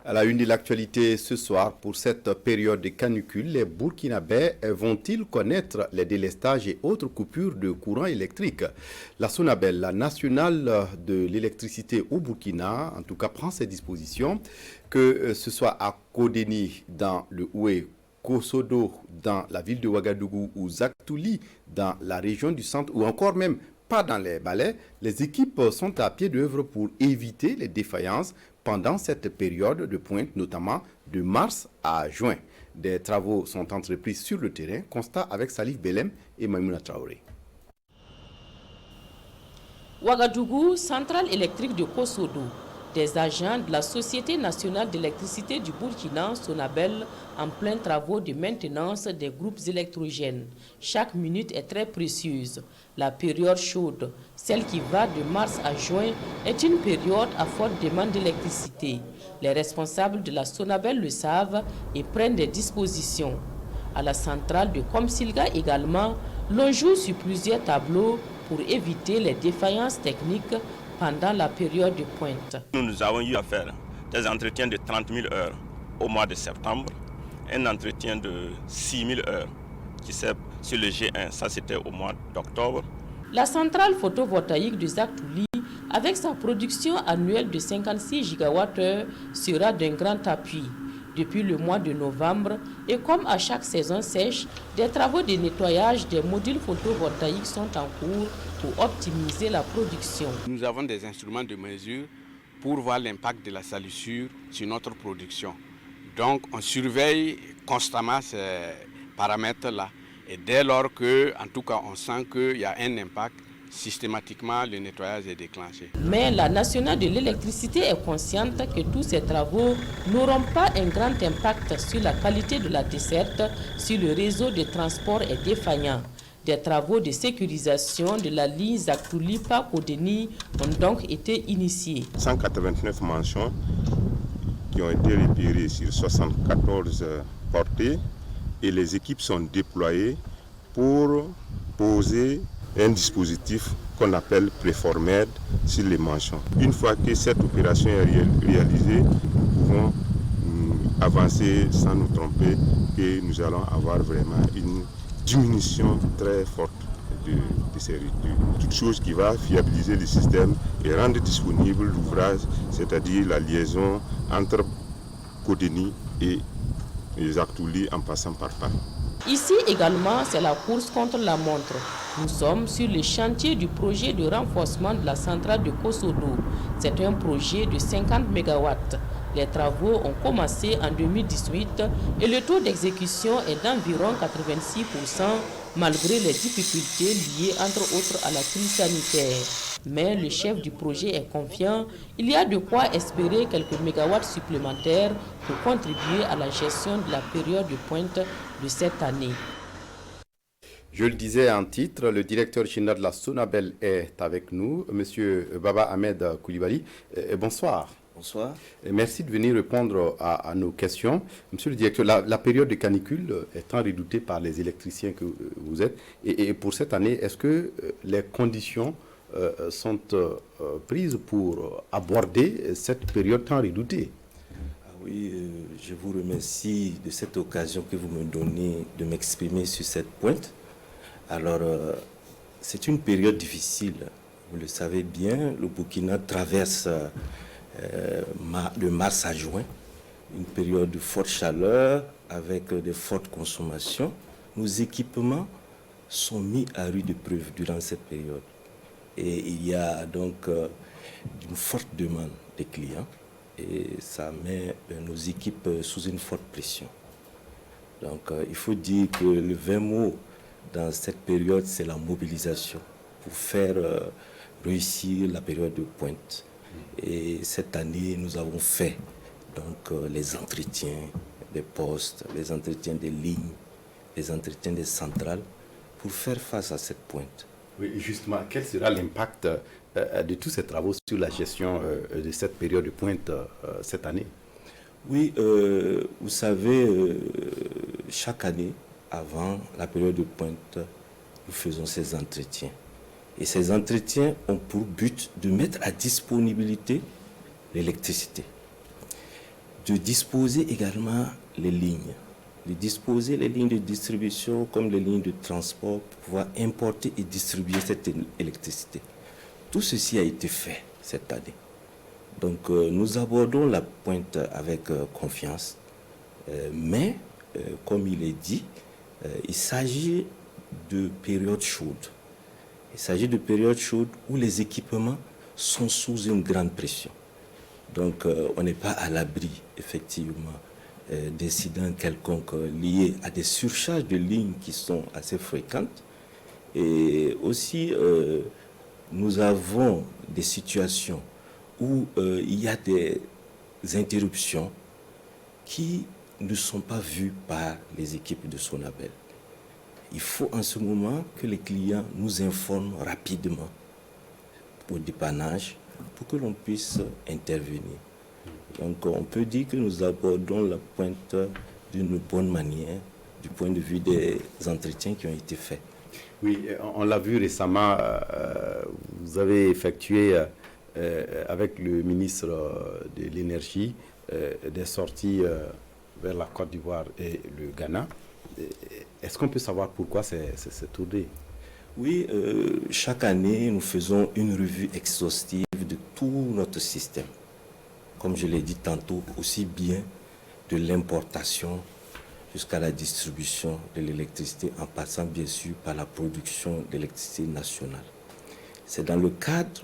À la une de l'actualité ce soir, pour cette période de canicule, les Burkinabés vont-ils connaître les délestages et autres coupures de courant électrique? La SONABEL, la nationale de l'électricité au Burkina, en tout cas prend ses dispositions, que ce soit à Kodeni dans le Oué, Kosodo dans la ville de Ouagadougou ou Zaktouli dans la région du centre ou encore même pas dans les balais, les équipes sont à pied d'œuvre pour éviter les défaillances pendant cette période de pointe, notamment de mars à juin. Des travaux sont entrepris sur le terrain, constat avec Salif Belem et Maïmouna Traoré. Ouagadougou, centrale électrique de Kosodo. Des agents de la Société nationale d'électricité du Burkina, SONABEL, en plein travaux de maintenance des groupes électrogènes. Chaque minute est très précieuse. La période chaude, celle qui va de mars à juin, est une période à forte demande d'électricité. Les responsables de la SONABEL le savent et prennent des dispositions. À la centrale de Komsilga également, l'on joue sur plusieurs tableaux pour éviter les défaillances techniques pendant la période de pointe. Nous avons eu à faire des entretiens de 30 000 heures au mois de septembre, un entretien de 6 000 heures qui s'est sur le G1, ça c'était au mois d'octobre. La centrale photovoltaïque de Zaktouli, avec sa production annuelle de 56 gigawattheures, sera d'un grand appui. Depuis le mois de novembre, et comme à chaque saison sèche, des travaux de nettoyage des modules photovoltaïques sont en cours pour optimiser la production. Nous avons des instruments de mesure pour voir l'impact de la salissure sur notre production. Donc on surveille constamment ces paramètres-là. Et dès lors que, en tout cas, on sent qu'il y a un impact, systématiquement le nettoyage est déclenché. Mais la nationale de l'électricité est consciente que tous ces travaux n'auront pas un grand impact sur la qualité de la desserte si le réseau de transport est défaillant. Des travaux de sécurisation de la ligne Zaktouli-Kodeni ont donc été initiés. 189 manchons qui ont été repérés sur 74 portées et les équipes sont déployées pour poser un dispositif qu'on appelle préformède sur les manchons. Une fois que cette opération est réalisée, nous pouvons avancer sans nous tromper et nous allons avoir vraiment une diminution très forte de ces ruptures. Toute chose qui va fiabiliser le système et rendre disponible l'ouvrage, c'est-à-dire la liaison entre Kodeni et Zaktouli en passant par Paris. Ici également, c'est la course contre la montre. Nous sommes sur le chantier du projet de renforcement de la centrale de Kosodo. C'est un projet de 50 MW. Les travaux ont commencé en 2018 et le taux d'exécution est d'environ 86% malgré les difficultés liées entre autres à la crise sanitaire. Mais le chef du projet est confiant, il y a de quoi espérer quelques mégawatts supplémentaires pour contribuer à la gestion de la période de pointe de cette année. Je le disais en titre, le directeur général de la SONABEL est avec nous, Monsieur Baba Ahmed Koulibaly. Bonsoir. Bonsoir. Merci de venir répondre à nos questions. Monsieur le directeur, la période de canicule est tant redoutée par les électriciens que vous êtes. Et pour cette année, est-ce que les conditions sont prises pour aborder cette période tant redoutée? Oui, je vous remercie de cette occasion que vous me donnez de m'exprimer sur cette pointe. Alors, c'est une période difficile. Vous le savez bien, le Burkina traverse de mars à juin, une période de forte chaleur avec de fortes consommations. Nos équipements sont mis à rude épreuve durant cette période. Et il y a donc une forte demande des clients et ça met nos équipes sous une forte pression. Donc il faut dire que le 20 mots dans cette période, c'est la mobilisation pour faire réussir la période de pointe. Et cette année, nous avons fait donc les entretiens des postes, les entretiens des lignes, les entretiens des centrales pour faire face à cette pointe. Oui, justement, quel sera l'impact de tous ces travaux sur la gestion de cette période de pointe cette année? Oui, vous savez, chaque année, avant la période de pointe, nous faisons ces entretiens. Et ces entretiens ont pour but de mettre à disponibilité l'électricité. de disposer également les lignes. De disposer les lignes de distribution comme les lignes de transport pour pouvoir importer et distribuer cette électricité. Tout ceci a été fait cette année. Donc nous abordons la pointe avec confiance, mais comme il est dit, il s'agit de périodes chaudes. Il s'agit de périodes chaudes où les équipements sont sous une grande pression. Donc on n'est pas à l'abri, effectivement, d'incidents quelconques liés à des surcharges de lignes qui sont assez fréquentes. Et aussi, nous avons des situations où il y a des interruptions qui ne sont pas vues par les équipes de Sonabel. Il faut en ce moment que les clients nous informent rapidement au dépannage pour que l'on puisse intervenir. Donc on peut dire que nous abordons la pointe d'une bonne manière du point de vue des entretiens qui ont été faits. Oui, on l'a vu récemment, vous avez effectué avec le ministre de l'Énergie des sorties vers la Côte d'Ivoire et le Ghana. Est-ce qu'on peut savoir pourquoi c'est tourné? Oui, chaque année, nous faisons une revue exhaustive de tout notre système. Comme je l'ai dit tantôt, aussi bien de l'importation jusqu'à la distribution de l'électricité, en passant bien sûr par la production d'électricité nationale. C'est dans le cadre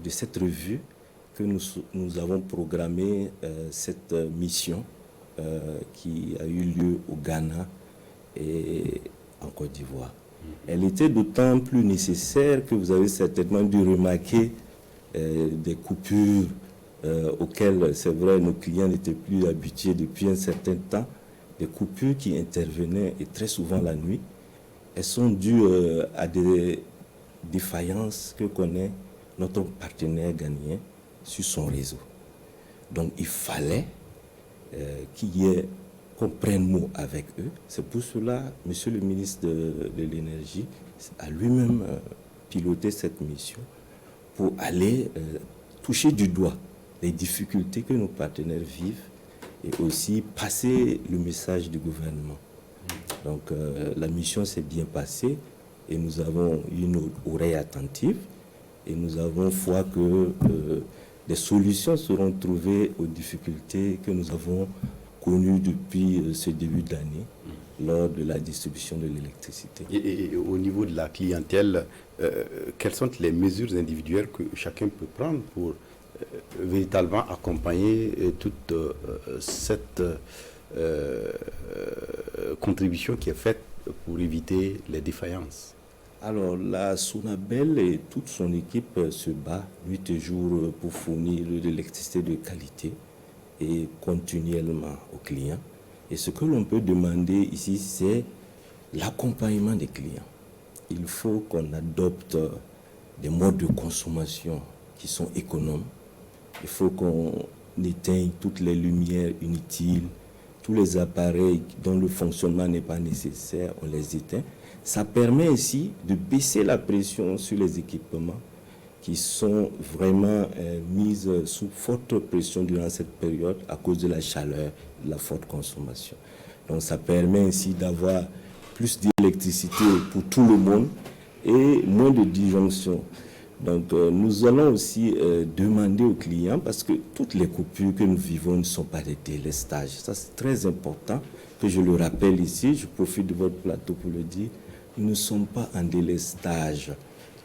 de cette revue que nous avons programmé cette mission qui a eu lieu au Ghana et en Côte d'Ivoire. Elle était d'autant plus nécessaire que vous avez certainement dû remarquer des coupures auxquelles, c'est vrai, nos clients n'étaient plus habitués depuis un certain temps, des coupures qui intervenaient, et très souvent la nuit. Elles sont dues à des défaillances que connaît notre partenaire ghanéen sur son réseau. Donc il fallait qu'il y ait qu'on prenne mot avec eux. C'est pour cela, Monsieur le ministre de l'Énergie a lui-même piloté cette mission pour aller toucher du doigt les difficultés que nos partenaires vivent et aussi passer le message du gouvernement. Donc la mission s'est bien passée et nous avons une oreille attentive et nous avons foi que des solutions seront trouvées aux difficultés que nous avons connues depuis ce début d'année lors de la distribution de l'électricité. Et au niveau de la clientèle, quelles sont les mesures individuelles que chacun peut prendre pour véritablement accompagner toute cette contribution qui est faite pour éviter les défaillances? Alors, la Sonabel et toute son équipe se bat nuit et jour pour fournir de l'électricité de qualité et continuellement aux clients. Et ce que l'on peut demander ici, c'est l'accompagnement des clients. Il faut qu'on adopte des modes de consommation qui sont économes. Il faut qu'on éteigne toutes les lumières inutiles, tous les appareils dont le fonctionnement n'est pas nécessaire, on les éteint. Ça permet ainsi de baisser la pression sur les équipements qui sont vraiment mis sous forte pression durant cette période à cause de la chaleur, de la forte consommation. Donc ça permet ainsi d'avoir plus d'électricité pour tout le monde et moins de disjonction. Donc nous allons aussi demander aux clients, parce que toutes les coupures que nous vivons ne sont pas des délestages. Ça c'est très important que je le rappelle ici, je profite de votre plateau pour le dire. Nous ne sommes pas en délestage.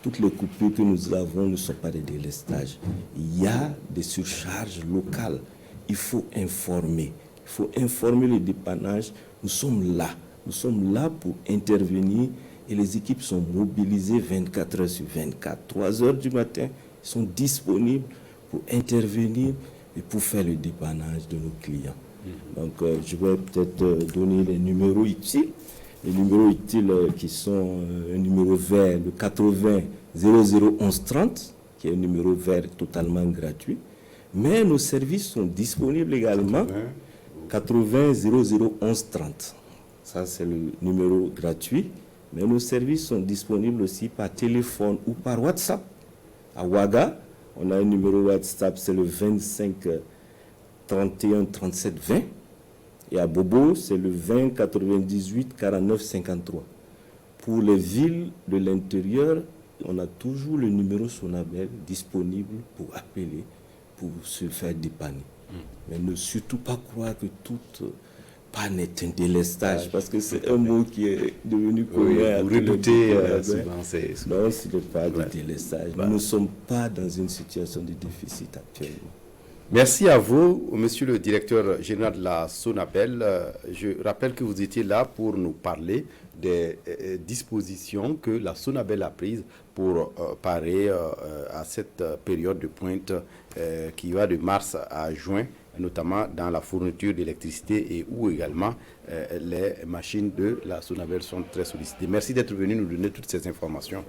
Toutes les coupures que nous avons ne sont pas des délestages. Il y a des surcharges locales. Il faut informer. Il faut informer le dépannage. Nous sommes là. Nous sommes là pour intervenir et les équipes sont mobilisées 24 heures sur 24. 3 heures du matin, ils sont disponibles pour intervenir et pour faire le dépannage de nos clients. Donc, je vais peut-être donner les numéros utiles. Les numéros utiles qui sont un numéro vert, le 80 00 11 30, qui est un numéro vert totalement gratuit. Mais nos services sont disponibles également, 80 00 11 30. Ça, c'est le numéro gratuit. Mais nos services sont disponibles aussi par téléphone ou par WhatsApp. À Ouaga, on a un numéro WhatsApp, c'est le 25 31 37 20. Et à Bobo, c'est le 20 98 49 53. Pour les villes de l'intérieur, on a toujours le numéro Sonabel disponible pour appeler, pour se faire dépanner. Mais ne surtout pas croire que toute panne est un délestage, parce que c'est un mot qui est devenu commun. Vous redoutez souvent. Non, ce n'est pas du délestage. Nous ne sommes pas dans une situation de déficit actuellement. Merci à vous, monsieur le directeur général de la Sonabel. Je rappelle que vous étiez là pour nous parler des dispositions que la Sonabel a prises pour parer à cette période de pointe qui va de mars à juin, notamment dans la fourniture d'électricité et où également les machines de la Sonabel sont très sollicitées. Merci d'être venu nous donner toutes ces informations.